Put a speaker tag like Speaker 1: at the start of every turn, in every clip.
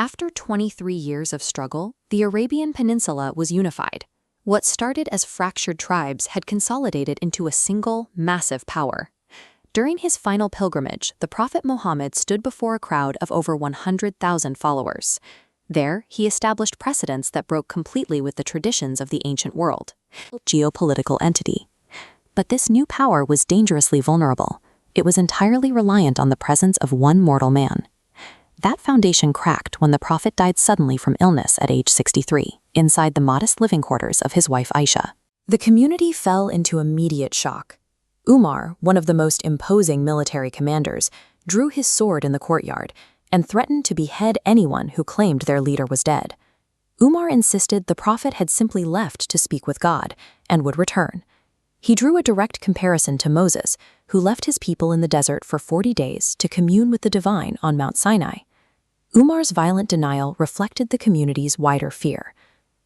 Speaker 1: After 23 years of struggle, the Arabian Peninsula was unified. What started as fractured tribes had consolidated into a single, massive power. During his final pilgrimage, the Prophet Muhammad stood before a crowd of over 100,000 followers. There, he established precedents that broke completely with the traditions of the ancient world. Geopolitical entity. But this new power was dangerously vulnerable. It was entirely reliant on the presence of one mortal man. That foundation cracked when the Prophet died suddenly from illness at age 63, inside the modest living quarters of his wife Aisha. The community fell into immediate shock. Umar, one of the most imposing military commanders, drew his sword in the courtyard and threatened to behead anyone who claimed their leader was dead. Umar insisted the Prophet had simply left to speak with God and would return. He drew a direct comparison to Moses, who left his people in the desert for 40 days to commune with the divine on Mount Sinai. Umar's violent denial reflected the community's wider fear.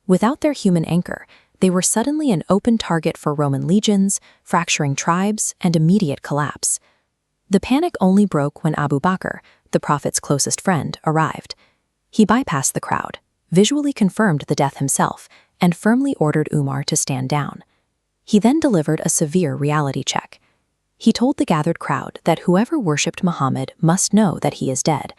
Speaker 1: Without their human anchor, they were suddenly an open target for Roman legions, fracturing tribes, and immediate collapse. The panic only broke when Abu Bakr, the Prophet's closest friend, arrived. He bypassed the crowd, visually confirmed the death himself, and firmly ordered Umar to stand down. He then delivered a severe reality check. He told the gathered crowd that whoever worshipped Muhammad must know that he is dead,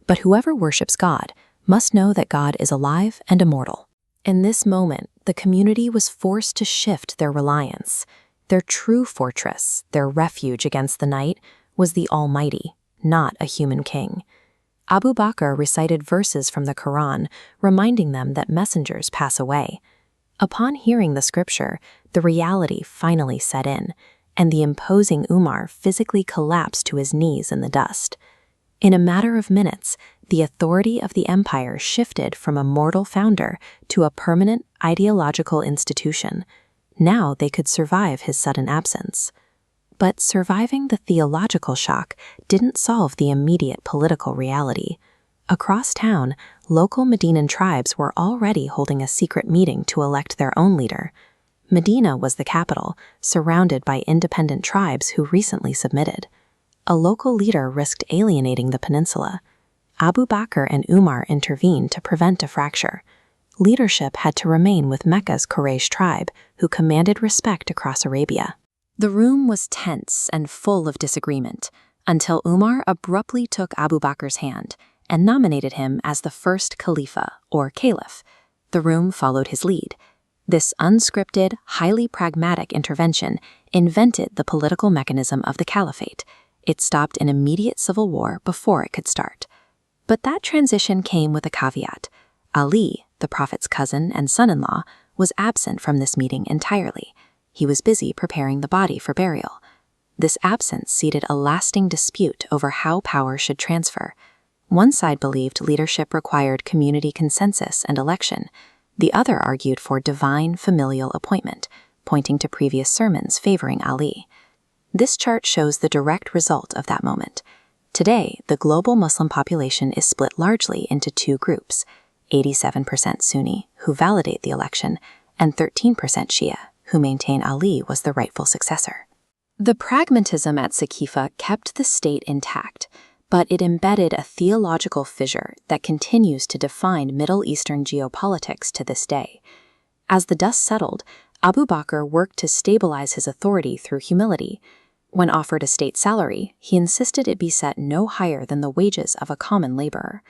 Speaker 1: but whoever worships God must know that God is alive and immortal. In this moment, the community was forced to shift their reliance. Their true fortress, their refuge against the night, was the Almighty, not a human king. Abu Bakr recited verses from the Quran, reminding them that messengers pass away. Upon hearing the scripture, the reality finally set in, and the imposing Umar physically collapsed to his knees in the dust. In a matter of minutes, the authority of the empire shifted from a mortal founder to a permanent ideological institution. Now they could survive his sudden absence. But surviving the theological shock didn't solve the immediate political reality. Across town, local Medinan tribes were already holding a secret meeting to elect their own leader. Medina was the capital, surrounded by independent tribes who recently submitted. A local leader risked alienating the peninsula. Abu Bakr and Umar intervened to prevent a fracture. Leadership had to remain with Mecca's Quraysh tribe, who commanded respect across Arabia. The room was tense and full of disagreement, until Umar abruptly took Abu Bakr's hand and nominated him as the first Khalifa, or Caliph. The room followed his lead. This unscripted, highly pragmatic intervention invented the political mechanism of the caliphate. It stopped an immediate civil war before it could start. But that transition came with a caveat. Ali, the Prophet's cousin and son-in-law, was absent from this meeting entirely. He was busy preparing the body for burial. This absence seeded a lasting dispute over how power should transfer. One side believed leadership required community consensus and election. The other argued for divine familial appointment, pointing to previous sermons favoring Ali. This chart shows the direct result of that moment. Today, the global Muslim population is split largely into two groups, 87% Sunni, who validate the election, and 13% Shia, who maintain Ali was the rightful successor. The pragmatism at Saqifa kept the state intact, but it embedded a theological fissure that continues to define Middle Eastern geopolitics to this day. As the dust settled, Abu Bakr worked to stabilize his authority through humility. When offered a state salary, he insisted it be set no higher than the wages of a common laborer.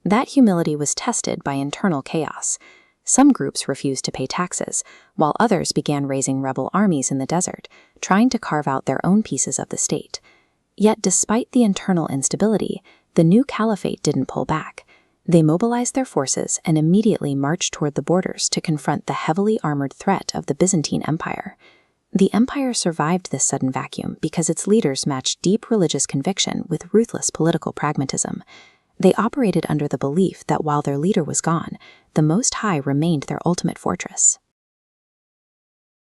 Speaker 1: That humility was tested by internal chaos. Some groups refused to pay taxes, while others began raising rebel armies in the desert, trying to carve out their own pieces of the state. Yet despite the internal instability, the new caliphate didn't pull back. They mobilized their forces and immediately marched toward the borders to confront the heavily armored threat of the Byzantine Empire. The empire survived this sudden vacuum because its leaders matched deep religious conviction with ruthless political pragmatism. They operated under the belief that while their leader was gone, the Most High remained their ultimate fortress.